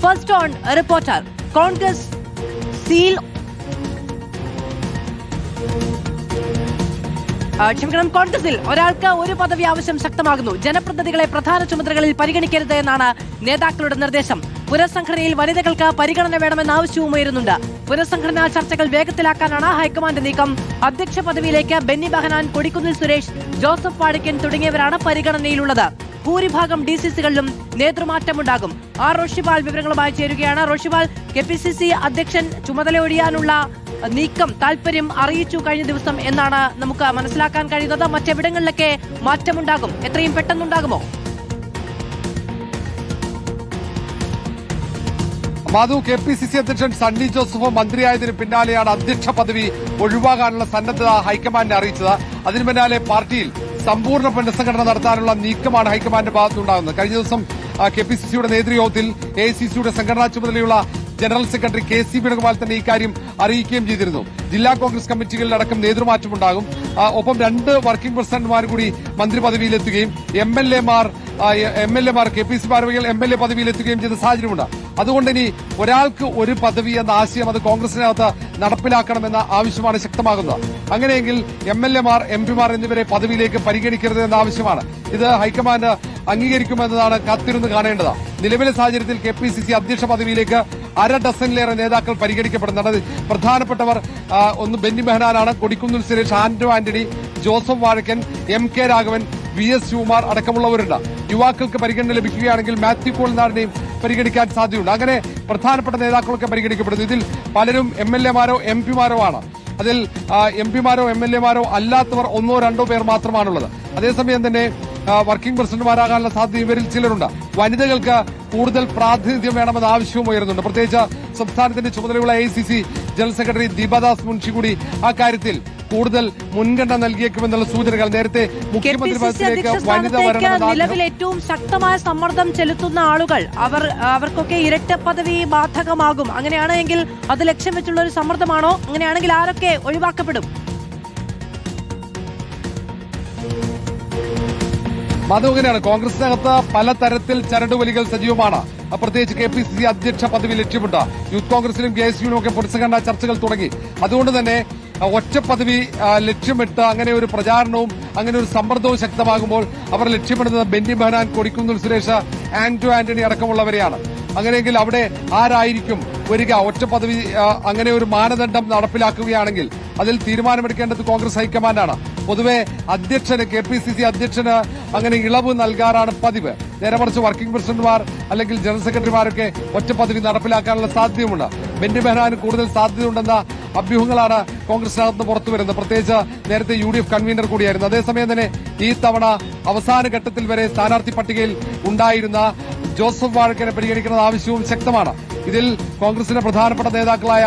First on reporter. Congress seal കോൺഗ്രസിൽ ഒരാൾക്ക് ഒരു പദവി ആവശ്യം ശക്തമാകുന്നു. ജനപ്രതിനിധികളെ പ്രധാന ചുമതലകളിൽ പരിഗണിക്കരുത് എന്നാണ് നേതാക്കളുടെ നിർദ്ദേശം. പുനഃസംഘടനയിൽ വനിതകൾക്ക് പരിഗണന വേണമെന്ന ആവശ്യവും ഉയരുന്നുണ്ട്. പുനഃസംഘടനാ ചർച്ചകൾ വേഗത്തിലാക്കാനാണ് ഹൈക്കമാൻഡ് നീക്കം. അധ്യക്ഷ പദവിയിലേക്ക് ബെന്നി ബെഹനാൻ, കൊടിക്കുന്നിൽ സുരേഷ്, ജോസഫ് വാഴക്കൻ തുടങ്ങിയവരാണ് പരിഗണനയിലുള്ളത്. ഭൂരിഭാഗം ഡിസിസികളിലും നേതൃമാറ്റമുണ്ടാകും. ആർ റോഷിപാൽ വിവരങ്ങളുമായി ചേരുകയാണ്. റോഷിപാൽ, കെപിസിസി അധ്യക്ഷൻ ചുമതലയൊഴിയാനുള്ള നീക്കം താൽപര്യം അറിയിച്ചു കഴിഞ്ഞ ദിവസം എന്നാണ് നമുക്ക് മനസ്സിലാക്കാൻ കഴിയുന്നത്. മറ്റെവിടങ്ങളിലൊക്കെ മാറ്റമുണ്ടാകും? എത്രയും പെട്ടെന്നുണ്ടാകുമോ? മാധു, കെപിസിസി അധ്യക്ഷൻ സണ്ണി ജോസഫ് മന്ത്രിയായതിന് പിന്നാലെയാണ് അധ്യക്ഷ പദവി ഒഴിവാകാനുള്ള സന്നദ്ധത ഹൈക്കമാൻഡിനെ അറിയിച്ചത്. അതിന് പിന്നാലെ പാർട്ടിയിൽ സമ്പൂർണ്ണ പുനഃസംഘടന നടത്താനുള്ള നീക്കമാണ് ഹൈക്കമാൻഡിന്റെ ഭാഗത്തുനിന്നുണ്ടാകുന്നത്. കഴിഞ്ഞ ദിവസം കെപിസിസിയുടെ നേതൃയോഗത്തിൽ എഐസിസിയുടെ സംഘടനാ ചുമതലയുള്ള ജനറൽ സെക്രട്ടറി കെ.സി. വേണുഗോപാൽ തന്നെ ഇക്കാര്യം അറിയിക്കുകയും ചെയ്തിരുന്നു. ജില്ലാ കോൺഗ്രസ് കമ്മിറ്റികളിലടക്കം നേതൃമാറ്റമുണ്ടാകും. ഒപ്പം 2 വർക്കിംഗ് പ്രസിഡന്റുമാർ കൂടി മന്ത്രിപദവിയിലെത്തുകയും എം എൽ എമാർ കെപിസിസി ഭാരവാഹികൾ MLA പദവിയിലെത്തുകയും ചെയ്ത സാഹചര്യമുണ്ട്. അതുകൊണ്ട് ഇനി ഒരാൾക്ക് ഒരു പദവി എന്ന ആശയം അത് കോൺഗ്രസിനകത്ത് നടപ്പിലാക്കണമെന്ന ആവശ്യമാണ് ശക്തമാകുന്നത്. അങ്ങനെയെങ്കിൽ MLA മാർ, MP മാർ എന്നിവരെ പദവിയിലേക്ക് പരിഗണിക്കരുത് എന്ന ആവശ്യമാണ്. ഇത് ഹൈക്കമാൻഡ് അംഗീകരിക്കുമെന്നതാണ് കാത്തിരുന്ന് കാണേണ്ടത്. നിലവിലെ സാഹചര്യത്തിൽ കെപിസിസി അധ്യക്ഷ പദവിയിലേക്ക് 1/2 ഡസനിലേറെ നേതാക്കൾ പരിഗണിക്കപ്പെടുന്നുണ്ട്. പ്രധാനപ്പെട്ടവർ ഒന്ന് ബെന്നി ബെഹനാനാണ്, കൊടിക്കുന്നിൽ സുരേഷ്, ആന്റണി, ജോസഫ് വാഴക്കൻ, MK രാഘവൻ, VS ശിവകുമാർ അടക്കമുള്ളവരുണ്ട്. യുവാക്കൾക്ക് പരിഗണന ലഭിക്കുകയാണെങ്കിൽ മാത്യു കോളിനാടിനെയും പരിഗണിക്കാൻ സാധ്യതയുണ്ട്. അങ്ങനെ പ്രധാനപ്പെട്ട നേതാക്കളൊക്കെ പരിഗണിക്കപ്പെടുന്നു. ഇതിൽ പലരും MLA മാരോ MP മാരോ ആണ്. അതിൽ MP മാരോ MLA മാരോ അല്ലാത്തവർ 1-2 പേർ മാത്രമാണുള്ളത്. അതേസമയം തന്നെ വർക്കിംഗ് പ്രസിഡന്റുമാരാകാനുള്ള സാധ്യത ഇവരിൽ ചിലരുണ്ട്. വനിതകൾക്ക് കൂടുതൽ പ്രാതിനിധ്യം വേണമെന്ന ആവശ്യവും ഉയരുന്നുണ്ട്. പ്രത്യേകിച്ച് സംസ്ഥാനത്തിന്റെ ചുമതലയുള്ള AICC general secretary Deepadas Munshi കൂടി ആ കാര്യത്തിൽ കൂടുതൽ മുൻഗണന നൽകിയേക്കുമെന്നുള്ള സൂചനകൾ നേരത്തെ മുഖ്യമന്ത്രി പദത്തിലേക്ക് വനിത വരണം. നിലവിൽ ഏറ്റവും ശക്തമായ സമ്മർദ്ദം ചെലുത്തുന്ന ആളുകൾ അവർക്കൊക്കെ ഇരട്ട പദവി ബാധകമാകും. അങ്ങനെയാണെങ്കിൽ അത് ലക്ഷ്യം വെച്ചുള്ള ഒരു സമ്മർദ്ദമാണോ? അങ്ങനെയാണെങ്കിൽ ആരൊക്കെ ഒഴിവാക്കപ്പെടും? അങ്ങനെയാണ്. കോൺഗ്രസിനകത്ത് പലതരത്തിൽ ചരടുവലികൾ സജീവമാണ്. പ്രത്യേകിച്ച് കെപിസിസി അധ്യക്ഷ പദവി ലക്ഷ്യമിട്ട് യൂത്ത് കോൺഗ്രസിലും KSUവിലും ഒക്കെ പുനഃസംഘടനാ ചർച്ചകൾ തുടങ്ങി. അതുകൊണ്ട് തന്നെ ഒറ്റ പദവി ലക്ഷ്യമിട്ട് അങ്ങനെ ഒരു പ്രചാരണവും അങ്ങനെ ഒരു സമ്മർദ്ദവും ശക്തമാകുമ്പോൾ അവർ ലക്ഷ്യമിടുന്നത് ബെന്നി ബെഹനാൻ, കൊടിക്കുന്നിൽ സുരേഷ്, ആന്റണി അടക്കമുള്ളവരെയാണ്. അങ്ങനെയെങ്കിൽ അവിടെ ആരായിരിക്കും വരിക? ഒറ്റ പദവി അങ്ങനെ ഒരു മാനദണ്ഡം നടപ്പിലാക്കുകയാണെങ്കിൽ അതിൽ തീരുമാനമെടുക്കേണ്ടത് കോൺഗ്രസ് ഹൈക്കമാൻഡാണ്. പൊതുവെ അധ്യക്ഷന്, കെപിസിസി അധ്യക്ഷന് അങ്ങനെ ഇളവ് നൽകാറാണ് പതിവ്. നേരെ മറിച്ച് വർക്കിംഗ് പ്രസിഡന്റുമാർ അല്ലെങ്കിൽ ജനറൽ സെക്രട്ടറിമാരൊക്കെ ഒറ്റ പദവി നടപ്പിലാക്കാനുള്ള സാധ്യതയുമുണ്ട്. ബെന്നി ബെഹനാന് കൂടുതൽ സാധ്യതയുണ്ടെന്ന അഭ്യൂഹങ്ങളാണ് കോൺഗ്രസിനകത്ത് പുറത്തുവരുന്നത്. പ്രത്യേകിച്ച് നേരത്തെ UDF കൺവീനർ കൂടിയായിരുന്നു. അതേസമയം തന്നെ ഈ തവണ അവസാന ഘട്ടത്തിൽ വരെ സ്ഥാനാർത്ഥി പട്ടികയിൽ ഉണ്ടായിരുന്ന ജോസഫ് വാഴക്കനെ പരിഗണിക്കുന്ന ആവശ്യവും ശക്തമാണ്. ഇതിൽ കോൺഗ്രസിന്റെ പ്രധാനപ്പെട്ട നേതാക്കളായ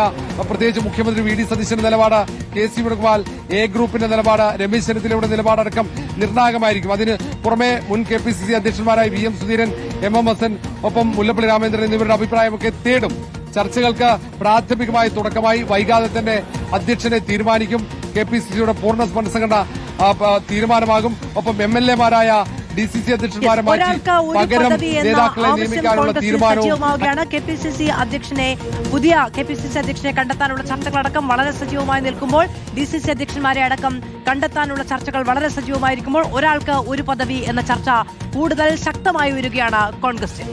പ്രത്യേകിച്ച് മുഖ്യമന്ത്രി VD സതീശന്റെ നിലപാട്, K.C. വേണുഗോപാൽ, A ഗ്രൂപ്പിന്റെ നിലപാട്, രമേശ് ചെന്നിത്തലയുടെ നിലപാടടക്കം നിർണായകമായിരിക്കും. അതിന് പുറമെ മുൻ KPCC അധ്യക്ഷന്മാരായ VM Sudheeran, MM Hasan, ഒപ്പം മുല്ലപ്പള്ളി രാമചന്ദ്രൻ എന്നിവരുടെ അഭിപ്രായമൊക്കെ തേടും. ചർച്ചകൾക്ക് പ്രാഥമികമായി തുടക്കമായി. വൈകാതെ തന്നെ അധ്യക്ഷനെ തീരുമാനിക്കും. KPCCയുടെ പൂർണ്ണ പുനഃസംഘടന തീരുമാനമാകും. ഒപ്പം MLA മാരായ DCC അധ്യക്ഷന്മാരെ മാറ്റി പകരം നേതാക്കളെ നിയമിക്കാനുള്ള തീരുമാനവും. കെപിസിസി അധ്യക്ഷനെ, പുതിയ KPCC അധ്യക്ഷനെ കണ്ടെത്താനുള്ള ചർച്ചകളടക്കം വളരെ സജീവമായി നിൽക്കുമ്പോൾ, DCC അധ്യക്ഷന്മാരെ അടക്കം കണ്ടെത്താനുള്ള ചർച്ചകൾ വളരെ സജീവമായിരിക്കുമ്പോൾ ഒരാൾക്ക് ഒരു പദവി എന്ന ചർച്ച കൂടുതൽ ശക്തമായി വരികയാണ് കോൺഗ്രസിൽ.